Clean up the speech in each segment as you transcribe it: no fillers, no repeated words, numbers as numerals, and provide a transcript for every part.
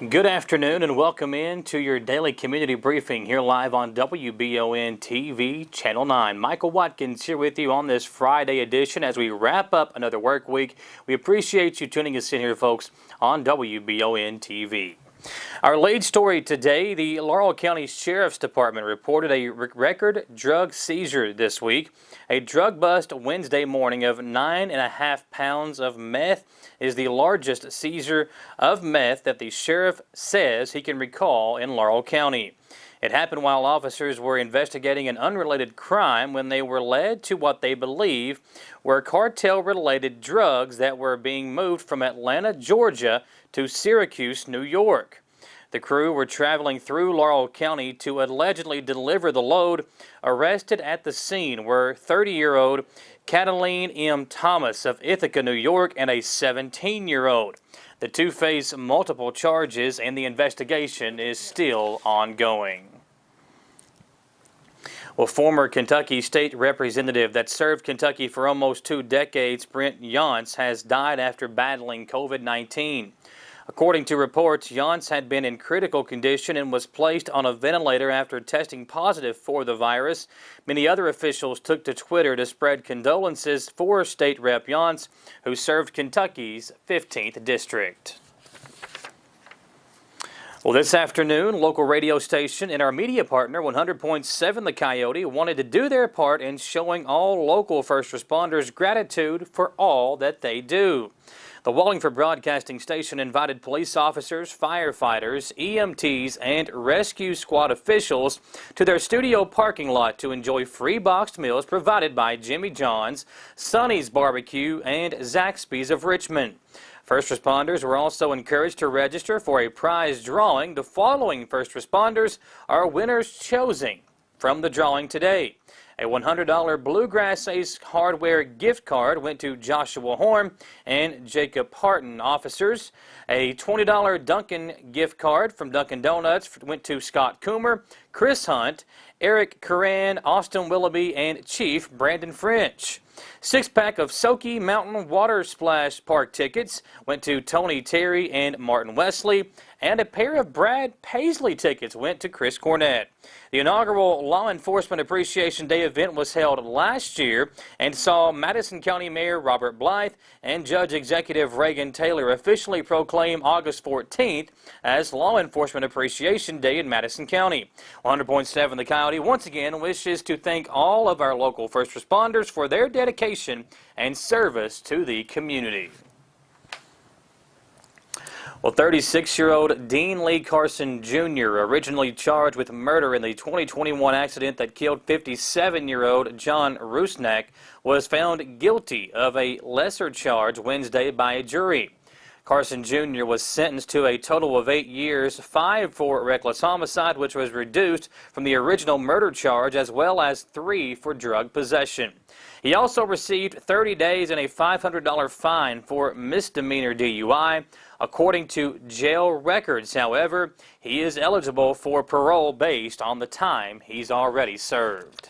Good afternoon and welcome in to your daily community briefing here live on WBON TV Channel 9. Michael Watkins here with you on this Friday edition as we wrap up another work week. We appreciate you tuning us in here, folks, on WBON TV. Our lead story today, the Laurel County Sheriff's Department reported a record drug seizure this week. A drug bust Wednesday morning of 9.5 pounds of meth is the largest seizure of meth that the sheriff says he can recall in Laurel County. It happened while officers were investigating an unrelated crime when they were led to what they believe were cartel-related drugs that were being moved from Atlanta, Georgia to Syracuse, New York. The crew were traveling through Laurel County to allegedly deliver the load. Arrested at the scene were 30-year-old Cataline M. Thomas of Ithaca, New York, and a 17-year-old. The two face multiple charges and the investigation is still ongoing. Well, former Kentucky state representative that served Kentucky for almost 2 decades, Brent Yance, has died after battling COVID-19. According to reports, Yance had been in critical condition and was placed on a ventilator after testing positive for the virus. Many other officials took to Twitter to spread condolences for State Rep Yance, who served Kentucky's 15th district. Well, this afternoon, local radio station and our media partner, 100.7 The Coyote, wanted to do their part in showing all local first responders gratitude for all that they do. The Wallingford broadcasting station invited police officers, firefighters, EMTs, and rescue squad officials to their studio parking lot to enjoy free boxed meals provided by Jimmy John's, Sonny's Barbecue, and Zaxby's of Richmond. First responders were also encouraged to register for a prize drawing. The following first responders are winners chosen from the drawing today. A $100 Bluegrass Ace hardware gift card went to Joshua Horn and Jacob Harton. Officers, a $20 Dunkin' gift card from Dunkin' Donuts went to Scott Coomer, Chris Hunt, Eric Curran, Austin Willoughby, and Chief Brandon French. 6-pack of Soaky Mountain Water Splash Park tickets went to Tony Terry and Martin Wesley, and a pair of Brad Paisley tickets went to Chris Cornett. The inaugural Law Enforcement Appreciation Day event was held last year and saw Madison County Mayor Robert Blythe and Judge Executive Reagan Taylor officially proclaim August 14th as Law Enforcement Appreciation Day in Madison County. 100.7 The Coyote once again wishes to thank all of our local first responders for their dedication and service to the community. Well, 36-year-old Dean Lee Carson Jr., originally charged with murder in the 2021 accident that killed 57-year-old John Rusnak, was found guilty of a lesser charge Wednesday by a jury. Carson Jr. was sentenced to a total of 8 years, 5 for reckless homicide, which was reduced from the original murder charge, as well as 3 for drug possession. He also received 30 days and a $500 fine for misdemeanor DUI. According to jail records, however, he is eligible for parole based on the time he's already served.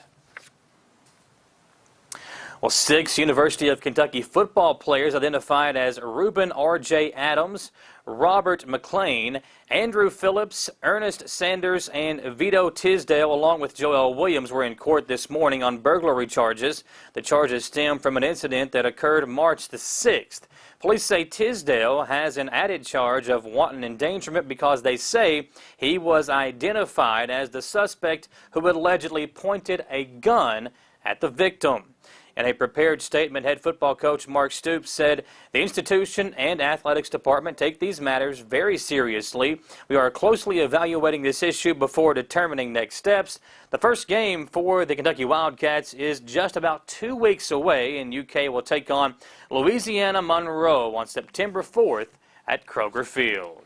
Well, 6 University of Kentucky football players identified as Reuben R.J. Adams, Robert McLean, Andrew Phillips, Ernest Sanders, and Vito Tisdale, along with Joel Williams, were in court this morning on burglary charges. The charges stem from an incident that occurred March the 6th. Police say Tisdale has an added charge of wanton endangerment because they say he was identified as the suspect who allegedly pointed a gun at the victim. In a prepared statement, head football coach Mark Stoops said the institution and athletics department take these matters very seriously. We are closely evaluating this issue before determining next steps. The first game for the Kentucky Wildcats is just about 2 weeks away, and UK will take on Louisiana Monroe on September 4th at Kroger Field.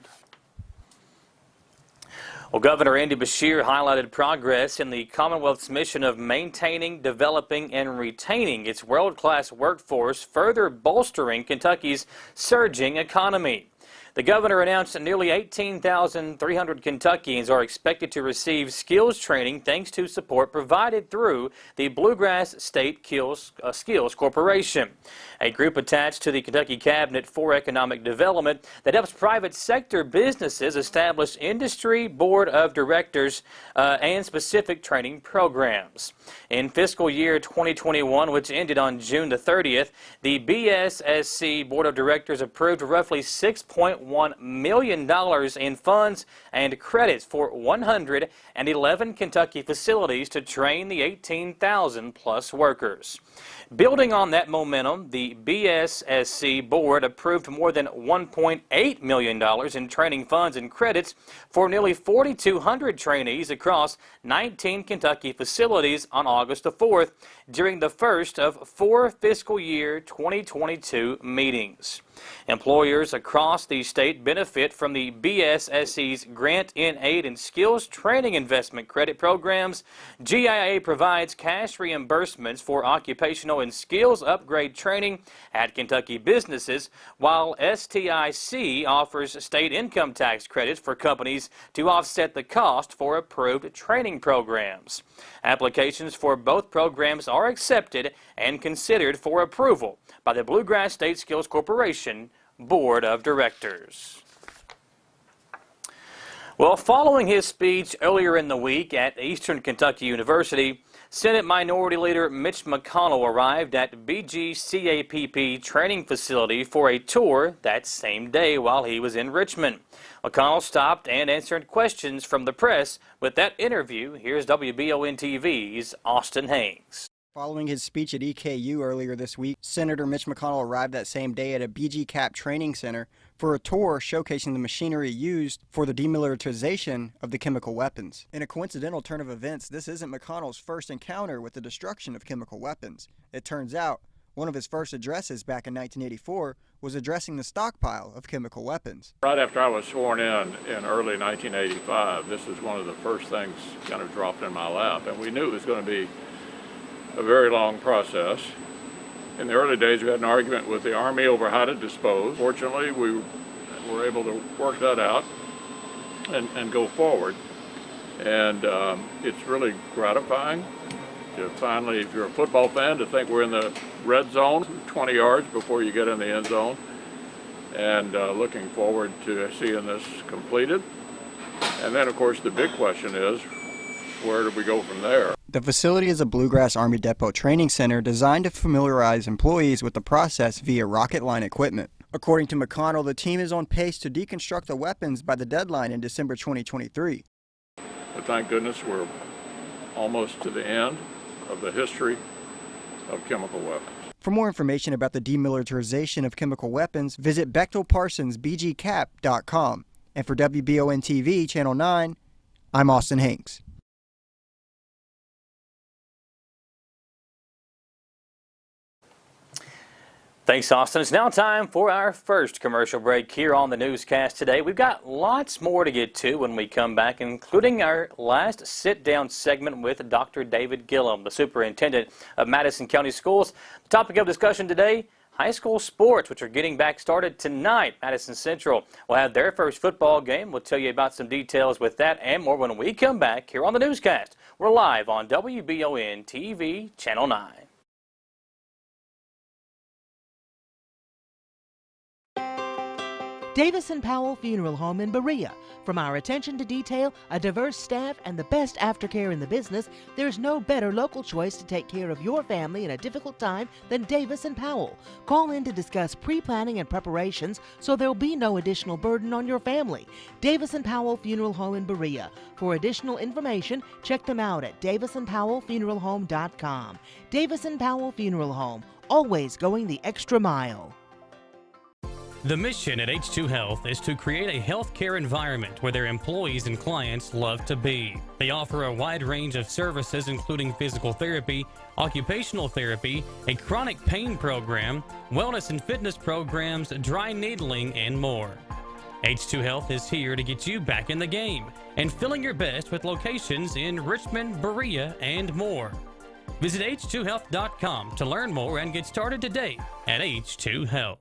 Well, Governor Andy Beshear highlighted progress in the Commonwealth's mission of maintaining, developing, and retaining its world-class workforce, further bolstering Kentucky's surging economy. The The governor announced that nearly 18,300 Kentuckians are expected to receive skills training thanks to support provided through the Bluegrass State Skills Corporation, a group attached to the Kentucky Cabinet for Economic Development that helps private sector businesses establish industry board of directors and specific training programs. In fiscal year 2021, which ended on June the 30th, the BSSC Board of Directors approved roughly $6.1 million in funds and credits for 111 Kentucky facilities to train the 18,000 plus workers. Building on that momentum, the BSSC Board approved more than $1.8 million in training funds and credits for nearly 4,200 trainees across 19 Kentucky facilities on August the 4th during the first of 4 fiscal year 2022 meetings. Employers across the state benefit from the BSSC's Grant in Aid and Skills Training Investment Credit programs. GIA provides cash reimbursements for occupational and skills upgrade training at Kentucky businesses, while STIC offers state income tax credits for companies to offset the cost for approved training programs. Applications for both programs are accepted and considered for approval by the Bluegrass State Skills Corporation Board of Directors. Well, following his speech earlier in the week at Eastern Kentucky University, Senate Minority Leader Mitch McConnell arrived at BGCAPP training facility for a tour that same day while he was in Richmond. McConnell stopped and answered questions from the press. With that interview, here's WBON-TV's Austin Haynes. Following his speech at EKU earlier this week, Senator Mitch McConnell arrived that same day at a BGCAP training center for a tour showcasing the machinery used for the demilitarization of the chemical weapons. In a coincidental turn of events, this isn't McConnell's first encounter with the destruction of chemical weapons. It turns out, one of his first addresses back in 1984 was addressing the stockpile of chemical weapons. Right after I was sworn in early 1985, this was one of the first things kind of dropped in my lap, and we knew it was going to be a very long process. In the early days, we had an argument with the Army over how to dispose. Fortunately, we were able to work that out and go forward. And it's really gratifying to finally, if you're a football fan, to think we're in the red zone 20 yards before you get in the end zone. And looking forward to seeing this completed. And then, of course, the big question is, where do we go from there? The facility is a Bluegrass Army Depot training center designed to familiarize employees with the process via rocket line equipment. According to McConnell, the team is on pace to deconstruct the weapons by the deadline in December 2023. But thank goodness we're almost to the end of the history of chemical weapons. For more information about the demilitarization of chemical weapons, visit BechtelParsonsBGCAP.com. And for WBON-TV Channel 9, I'm Austin Hanks. Thanks, Austin. It's now time for our first commercial break here on the newscast today. We've got lots more to get to when we come back, including our last sit-down segment with Dr. David Gillum, the Superintendent of Madison County Schools. The topic of discussion today, high school sports, which are getting back started tonight. Madison Central will have their first football game. We'll tell you about some details with that and more when we come back here on the newscast. We're live on WBON-TV Channel 9. Davis & Powell Funeral Home in Berea. From our attention to detail, a diverse staff, and the best aftercare in the business, there's no better local choice to take care of your family in a difficult time than Davis & Powell. Call in to discuss pre-planning and preparations so there'll be no additional burden on your family. Davis & Powell Funeral Home in Berea. For additional information, check them out at davisandpowellfuneralhome.com. Davis & Powell Funeral Home, always going the extra mile. The mission at H2 Health is to create a healthcare environment where their employees and clients love to be. They offer a wide range of services including physical therapy, occupational therapy, a chronic pain program, wellness and fitness programs, dry needling, and more. H2 Health is here to get you back in the game and feeling your best with locations in Richmond, Berea, and more. Visit h2health.com to learn more and get started today at H2 Health.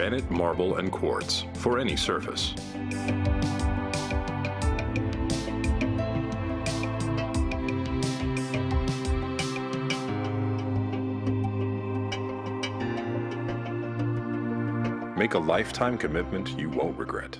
granite, marble, and quartz for any surface. Make a lifetime commitment you won't regret.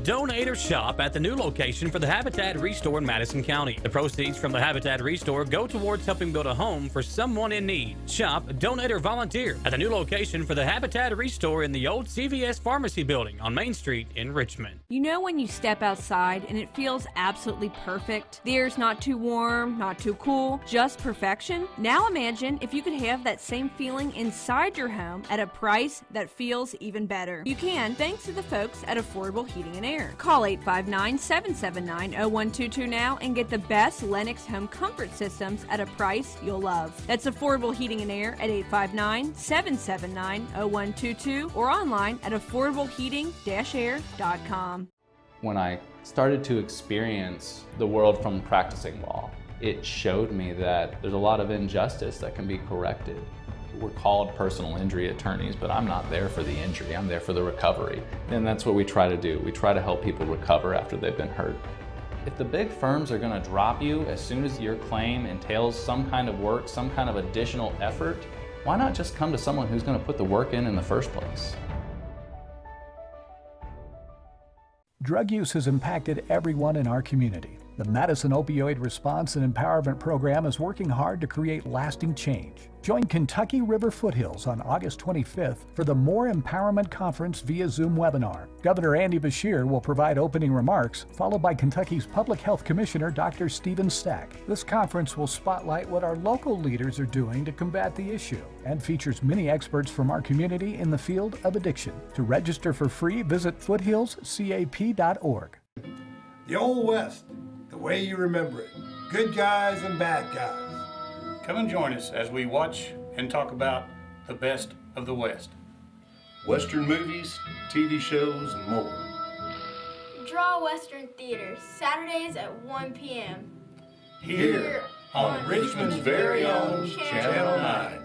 Donate or shop at the new location for the Habitat Restore in Madison County. The proceeds from the Habitat Restore go towards helping build a home for someone in need. Shop, donate, or volunteer at the new location for the Habitat Restore in the old CVS Pharmacy building on Main Street in Richmond. You know when you step outside and it feels absolutely perfect? The air's not too warm, not too cool, just perfection? Now imagine if you could have that same feeling inside your home at a price that feels even better. You can, thanks to the folks at Affordable Heating and Air. Call 859-779-0122 now and get the best Lennox home comfort systems at a price you'll love. That's Affordable Heating and Air at 859-779-0122 or online at affordableheating-air.com. When I started to experience the world from practicing law, it showed me that there's a lot of injustice that can be corrected. We're called personal injury attorneys, but I'm not there for the injury, I'm there for the recovery. And that's what we try to do. We try to help people recover after they've been hurt. If the big firms are going to drop you as soon as your claim entails some kind of work, some kind of additional effort, why not just come to someone who's going to put the work in the first place? Drug use has impacted everyone in our community. The Madison Opioid Response and Empowerment Program is working hard to create lasting change. Join Kentucky River Foothills on August 25th for the MOREmpowerment Conference via Zoom webinar. Governor Andy Beshear will provide opening remarks, followed by Kentucky's Public Health Commissioner Dr. Stephen Stack. This conference will spotlight what our local leaders are doing to combat the issue and features many experts from our community in the field of addiction. To register for free, visit foothillscap.org. The Old West, the way you remember it. Good guys and bad guys. Come and join us as we watch and talk about the best of the West. Western movies, TV shows, and more. Draw Western Theater, Saturdays at 1 p.m. Here on Richmond's very own Channel 9.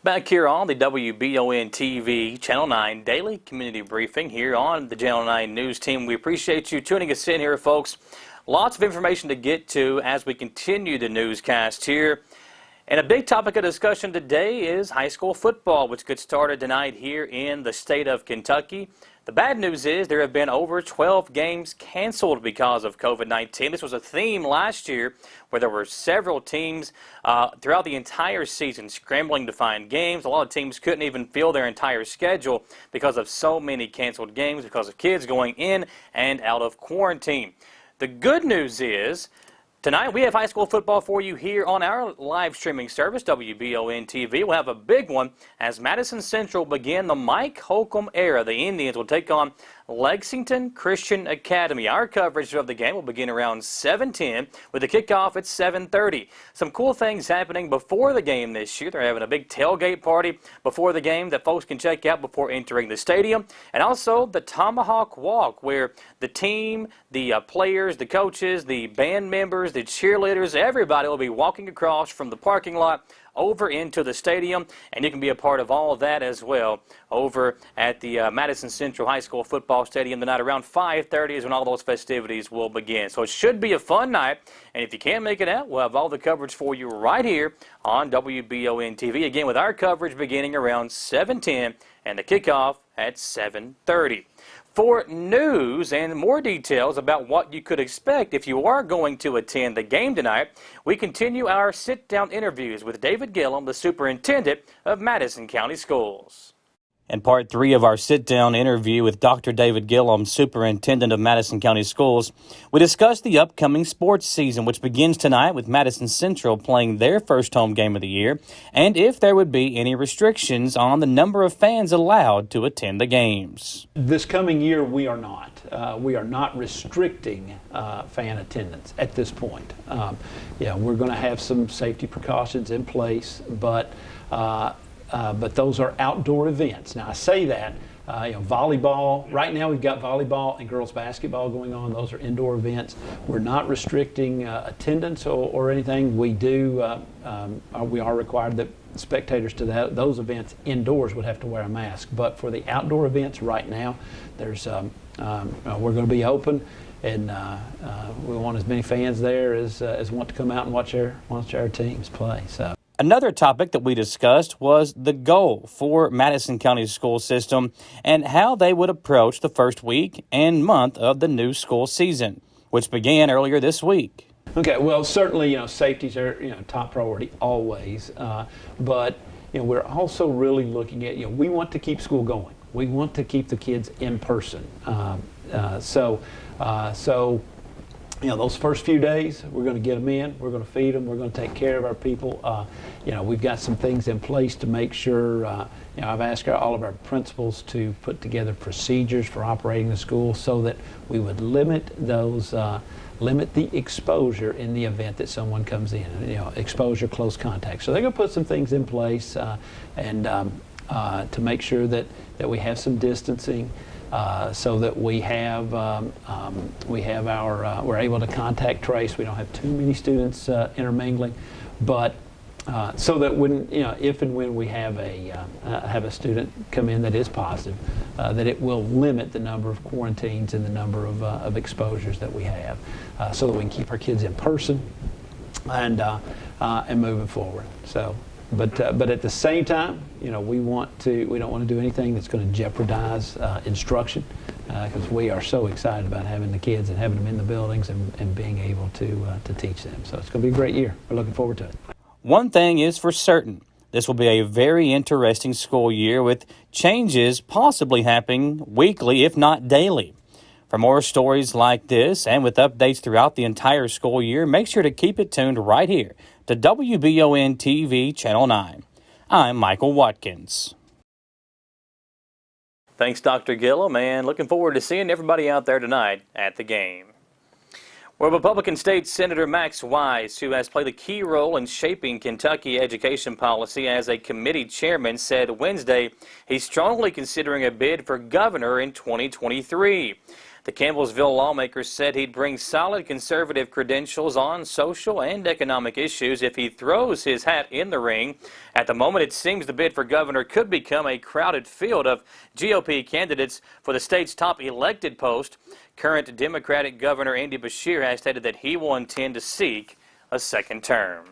Back here on the WBON TV Channel 9 Daily Community Briefing here on the Channel 9 News Team. We appreciate you tuning us in here, folks. Lots of information to get to as we continue the newscast here. And a big topic of discussion today is high school football, which gets started tonight here in the state of Kentucky. The bad news is there have been over 12 games canceled because of COVID-19. This was a theme last year where there were several teams throughout the entire season scrambling to find games. A lot of teams couldn't even fill their entire schedule because of so many canceled games because of kids going in and out of quarantine. The good news is tonight we have high school football for you here on our live streaming service, WBON TV. We'll have a big one as Madison Central begin the Mike Holcomb era. The Indians will take on Lexington Christian Academy. Our coverage of the game will begin around 7:10 with the kickoff at 7:30. Some cool things happening before the game this year. They're having a big tailgate party before the game that folks can check out before entering the stadium. And also the Tomahawk Walk, where the team, the players, the coaches, the band members, the cheerleaders, everybody will be walking across from the parking lot over into the stadium, and you can be a part of all that as well over at the Madison Central High School football stadium tonight. Around 5:30 is when all those festivities will begin. So it should be a fun night, and if you can't make it out, we'll have all the coverage for you right here on WBON TV. Again, with our coverage beginning around 7:10 and the kickoff at 7:30. For news and more details about what you could expect if you are going to attend the game tonight, we continue our sit-down interviews with David Gillum, the Superintendent of Madison County Schools. In part 3 of our sit-down interview with Dr. David Gillum, Superintendent of Madison County Schools, we discussed the upcoming sports season, which begins tonight with Madison Central playing their first home game of the year, and if there would be any restrictions on the number of fans allowed to attend the games. This coming year, we are not. We are not restricting fan attendance at this point. We're going to have some safety precautions in place, but those are outdoor events. Now I say that, volleyball, right now we've got volleyball and girls basketball going on. Those are indoor events. We're not restricting attendance or anything. We are required that spectators to those events indoors would have to wear a mask. But for the outdoor events right now, there's we're going to be open, and we want as many fans there as want to come out and watch our teams play. So. Another topic that we discussed was the goal for Madison County school system and how they would approach the first week and month of the new school season, which began earlier this week. Okay, well, certainly, safeties are, top priority always, but, we're also really looking at, we want to keep school going. We want to keep the kids in person. Those first few days, we're going to get them in, we're going to feed them, we're going to take care of our people. We've got some things in place to make sure, I've asked all of our principals to put together procedures for operating the school so that we would limit the exposure in the event that someone comes in, exposure, close contact. So they're going to put some things in place to make sure that we have some distancing. So that we're able to contact trace. We don't have too many students intermingling, but so that when if and when we have a student come in that is positive, that it will limit the number of quarantines and the number of exposures that we have, so that we can keep our kids in person and moving forward. So. But at the same time, we don't want to do anything that's going to jeopardize instruction, because we are so excited about having the kids and having them in the buildings and being able to teach them. So it's going to be a great year. We're looking forward to it. One thing is for certain. This will be a very interesting school year with changes possibly happening weekly, if not daily. For more stories like this and with updates throughout the entire school year, make sure to keep it tuned right here to WBON TV Channel 9. I'm Michael Watkins. Thanks, Dr. Gillum, and looking forward to seeing everybody out there tonight at the game. Well, Republican State Senator Max Wise, who has played a key role in shaping Kentucky education policy as a committee chairman, said Wednesday he's strongly considering a bid for governor in 2023. The Campbellsville lawmaker said he'd bring solid conservative credentials on social and economic issues if he throws his hat in the ring. At the moment, it seems the bid for governor could become a crowded field of GOP candidates for the state's top elected post. Current Democratic Governor Andy Beshear has stated that he will intend to seek a second term.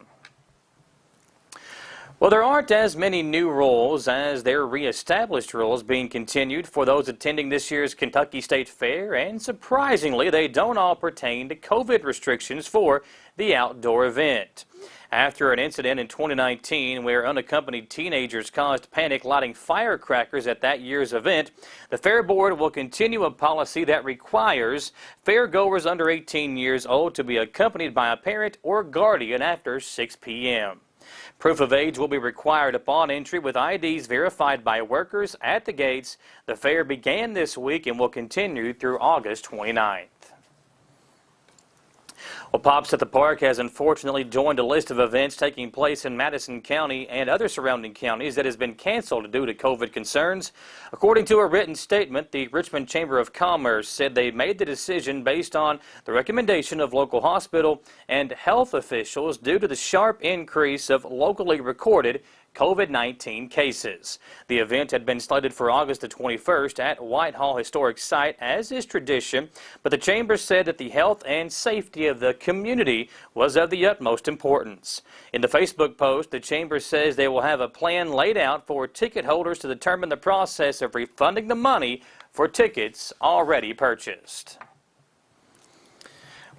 Well, there aren't as many new rules as there are reestablished rules being continued for those attending this year's Kentucky State Fair, and surprisingly, they don't all pertain to COVID restrictions for the outdoor event. After an incident in 2019 where unaccompanied teenagers caused panic lighting firecrackers at that year's event, the Fair Board will continue a policy that requires fairgoers under 18 years old to be accompanied by a parent or guardian after 6 p.m. Proof of age will be required upon entry with IDs verified by workers at the gates. The fair began this week and will continue through August 29th. Well, Pops at the Park has unfortunately joined a list of events taking place in Madison County and other surrounding counties that has been canceled due to COVID concerns. According to a written statement, the Richmond Chamber of Commerce said they made the decision based on the recommendation of local hospital and health officials due to the sharp increase of locally recorded COVID-19 cases. The event had been slated for August the 21st at Whitehall Historic Site, as is tradition, but the Chamber said that the health and safety of the community was of the utmost importance. In the Facebook post, the Chamber says they will have a plan laid out for ticket holders to determine the process of refunding the money for tickets already purchased.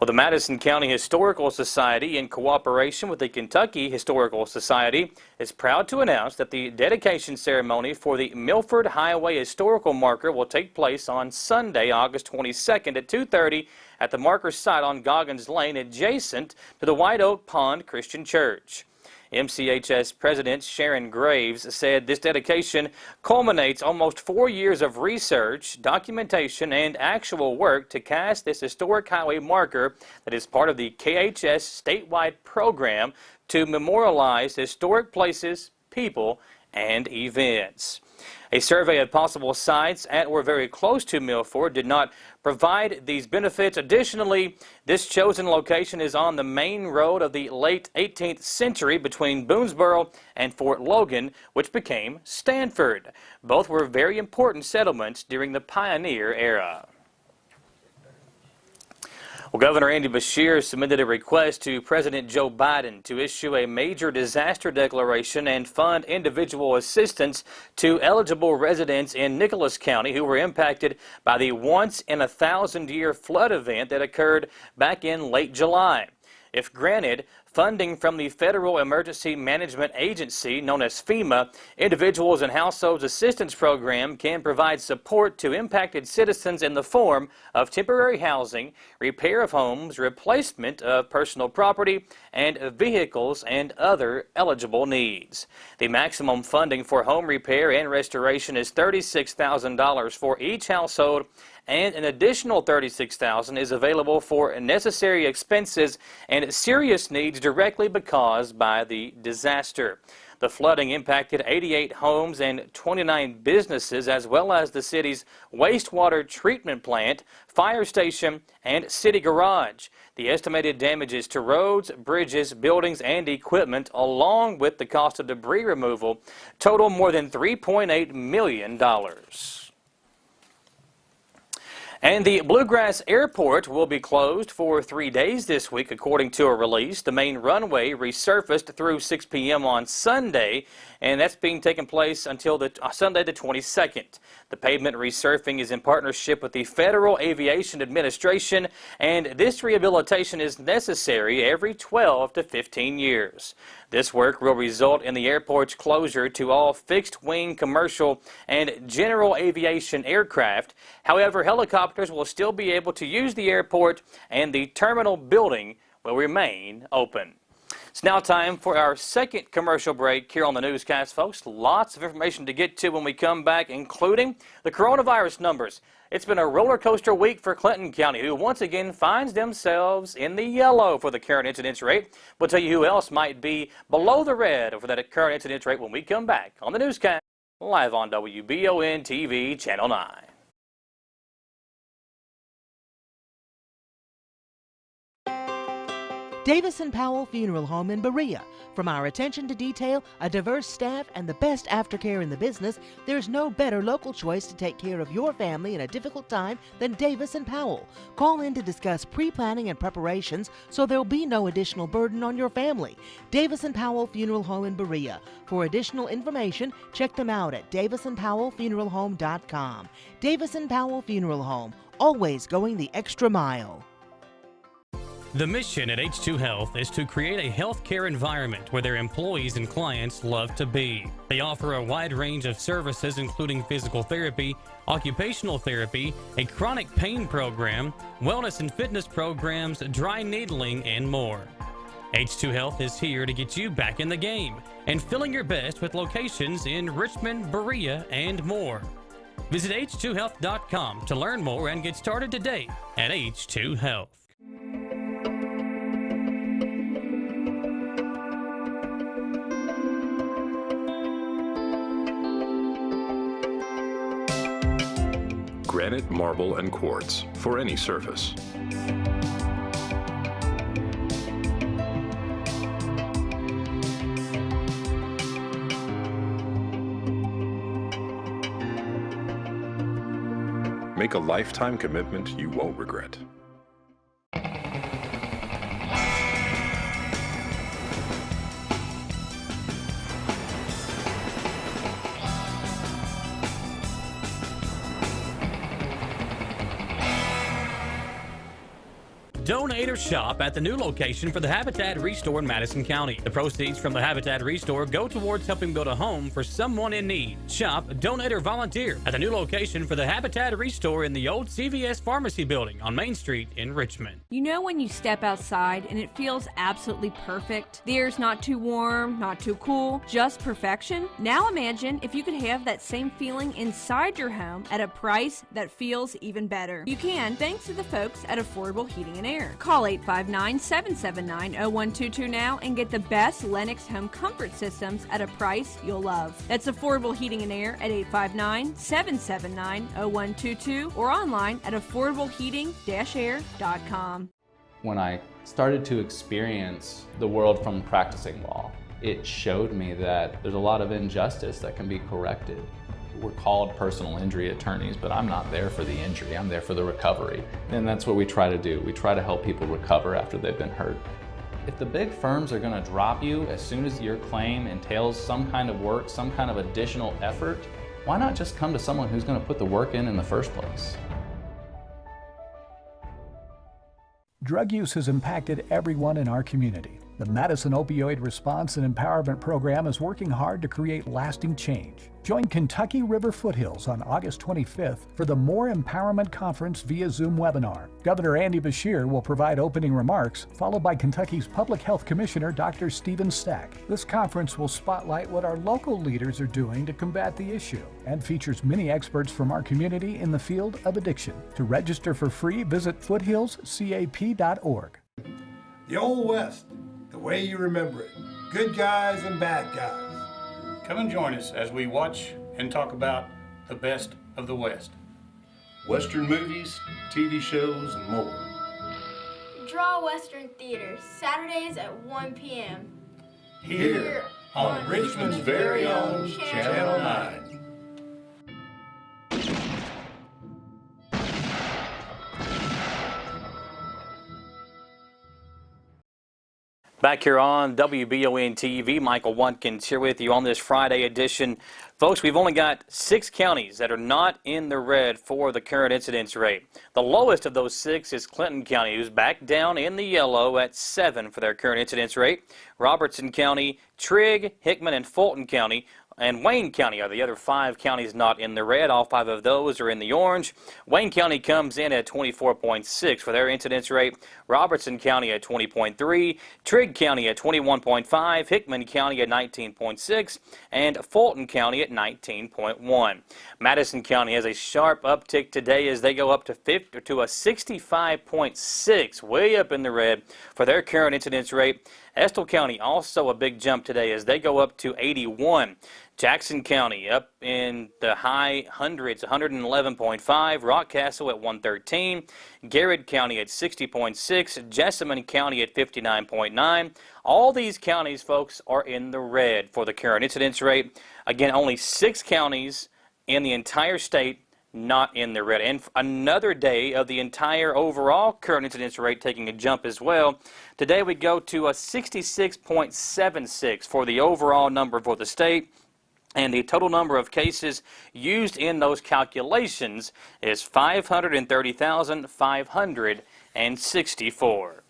Well, the Madison County Historical Society, in cooperation with the Kentucky Historical Society, is proud to announce that the dedication ceremony for the Milford Highway Historical Marker will take place on Sunday, August 22nd at 2:30 at the marker site on Goggins Lane, adjacent to the White Oak Pond Christian Church. MCHS President Sharon Graves said this dedication culminates almost 4 years of research, documentation, and actual work to cast this historic highway marker that is part of the KHS statewide program to memorialize historic places, people, and events. A survey of possible sites at or very close to Milford did not provide these benefits. Additionally, this chosen location is on the main road of the late 18th century between Boonesboro and Fort Logan, which became Stanford. Both were very important settlements during the pioneer era. Well, Governor Andy Beshear submitted a request to President Joe Biden to issue a major disaster declaration and fund individual assistance to eligible residents in Nicholas County who were impacted by the once-in-a-thousand-year flood event that occurred back in late July. If granted funding from the Federal Emergency Management Agency, known as FEMA, Individuals and Households Assistance Program can provide support to impacted citizens in the form of temporary housing, repair of homes, replacement of personal property and vehicles, and other eligible needs. The maximum funding for home repair and restoration is $36,000 for each household, and an additional $36,000 is available for necessary expenses and serious needs directly caused by the disaster. The flooding impacted 88 homes and 29 businesses, as well as the city's wastewater treatment plant, fire station, and city garage. The estimated damages to roads, bridges, buildings, and equipment, along with the cost of debris removal, total more than $3.8 million. And the Bluegrass Airport will be closed for 3 days this week, according to a release. The main runway resurfaced through 6 p.m. on Sunday, and that's being taken place until Sunday the 22nd. The pavement resurfacing is in partnership with the Federal Aviation Administration, and this rehabilitation is necessary every 12 to 15 years. This work will result in the airport's closure to all fixed-wing commercial and general aviation aircraft. However, helicopters will still be able to use the airport, and the terminal building will remain open. It's now time for our second commercial break here on the newscast, folks. Lots of information to get to when we come back, including the coronavirus numbers. It's been a roller coaster week for Clinton County, who once again finds themselves in the yellow for the current incidence rate. We'll tell you who else might be below the red for that current incidence rate when we come back on the newscast, live on WBON TV, Channel 9. Davis & Powell Funeral Home in Berea. From our attention to detail, a diverse staff, and the best aftercare in the business, there's no better local choice to take care of your family in a difficult time than Davis & Powell. Call in to discuss pre-planning and preparations so there'll be no additional burden on your family. Davis & Powell Funeral Home in Berea. For additional information, check them out at davisandpowellfuneralhome.com. Davis & Powell Funeral Home, always going the extra mile. The mission at H2 Health is to create a healthcare environment where their employees and clients love to be. They offer a wide range of services including physical therapy, occupational therapy, a chronic pain program, wellness and fitness programs, dry needling, and more. H2 Health is here to get you back in the game and feeling your best with locations in Richmond, Berea, and more. Visit h2health.com to learn more and get started today at H2 Health. Granite, marble, and quartz for any surface. Make a lifetime commitment you won't regret. donate, or shop at the new location for the Habitat Restore in Madison County. The proceeds from the Habitat Restore go towards helping build a home for someone in need. Shop, donate, or volunteer at the new location for the Habitat Restore in the old CVS Pharmacy building on Main Street in Richmond. You know when you step outside and it feels absolutely perfect? The air's not too warm, not too cool, just perfection? Now imagine if you could have that same feeling inside your home at a price that feels even better. You can, thanks to the folks at Affordable Heating and Air. Call 859-779-0122 now and get the best Lennox home comfort systems at a price you'll love. That's Affordable Heating and Air at 859-779-0122 or online at affordableheating-air.com. When I started to experience the world from practicing law, it showed me that there's a lot of injustice that can be corrected. We're called personal injury attorneys, but I'm not there for the injury, I'm there for the recovery. And that's what we try to do. We try to help people recover after they've been hurt. If the big firms are going to drop you as soon as your claim entails some kind of work, some kind of additional effort, why not just come to someone who's going to put the work in the first place? Drug use has impacted everyone in our community. The Madison Opioid Response and Empowerment Program is working hard to create lasting change. Join Kentucky River Foothills on August 25th for the MOREmpowerment Conference via Zoom webinar. Governor Andy Beshear will provide opening remarks, followed by Kentucky's Public Health Commissioner Dr. Stephen Stack. This conference will spotlight what our local leaders are doing to combat the issue and features many experts from our community in the field of addiction. To register for free, visit foothillscap.org. The Old West, the way you remember it. Good guys and bad guys. Come and join us as we watch and talk about the best of the West. Western movies, TV shows, and more. Draw Western Theater, Saturdays at 1 p.m. Here on Richmond's very own Channel 9. Back here on WBON TV, Michael Watkins here with you on this Friday edition. Folks, we've only got 6 counties that are not in the red for the current incidence rate. The lowest of those 6 is Clinton County, who's back down in the yellow at 7 for their current incidence rate. Robertson County, Trigg, Hickman, and Fulton County and Wayne County are the other 5 counties not in the red. All 5 of those are in the orange. Wayne County comes in at 24.6 for their incidence rate. Robertson County at 20.3, Trigg County at 21.5, Hickman County at 19.6, and Fulton County at 19.1. Madison County has a sharp uptick today as they go up to a 65.6, way up in the red for their current incidence rate. Estill County also a big jump today as they go up to 81. Jackson County up in the high hundreds, 111.5. Rockcastle at 113. Garrett County at 60.6. Jessamine County at 59.9. All these counties, folks, are in the red for the current incidence rate. Again, only 6 counties in the entire state not in the red. And another day of the entire overall current incidence rate taking a jump as well. Today we go to a 66.76 for the overall number for the state. And the total number of cases used in those calculations is 530,564.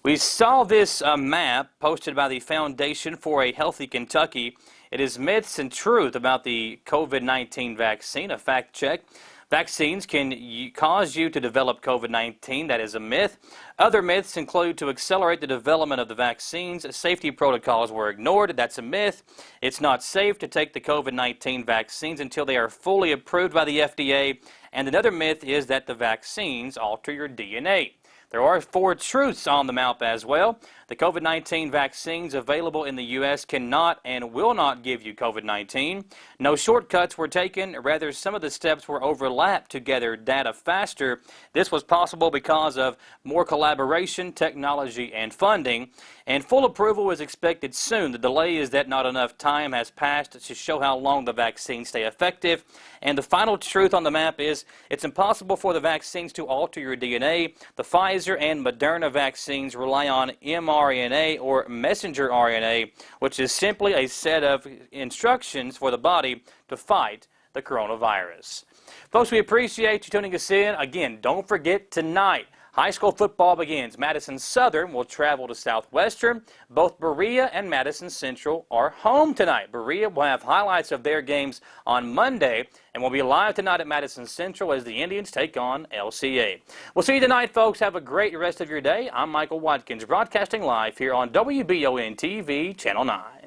We saw this map posted by the Foundation for a Healthy Kentucky. It is myths and truth about the COVID-19 vaccine, a fact check. Vaccines can cause you to develop COVID-19. That is a myth. Other myths include to accelerate the development of the vaccines. Safety protocols were ignored. That's a myth. It's not safe to take the COVID-19 vaccines until they are fully approved by the FDA. And another myth is that the vaccines alter your DNA. There are 4 truths on the map as well. The COVID-19 vaccines available in the U.S. cannot and will not give you COVID-19. No shortcuts were taken. Rather, some of the steps were overlapped to gather data faster. This was possible because of more collaboration, technology, and funding. And full approval is expected soon. The delay is that not enough time has passed to show how long the vaccines stay effective. And the final truth on the map is it's impossible for the vaccines to alter your DNA. The Pfizer and Moderna vaccines rely on mRNA or messenger RNA, which is simply a set of instructions for the body to fight the coronavirus. Folks, we appreciate you tuning us in. Again, don't forget tonight, High school football begins. Madison Southern will travel to Southwestern. Both Berea and Madison Central are home tonight. Berea will have highlights of their games on Monday and will be live tonight at Madison Central as the Indians take on LCA. We'll see you tonight, folks. Have a great rest of your day. I'm Michael Watkins, broadcasting live here on WBON TV, Channel 9.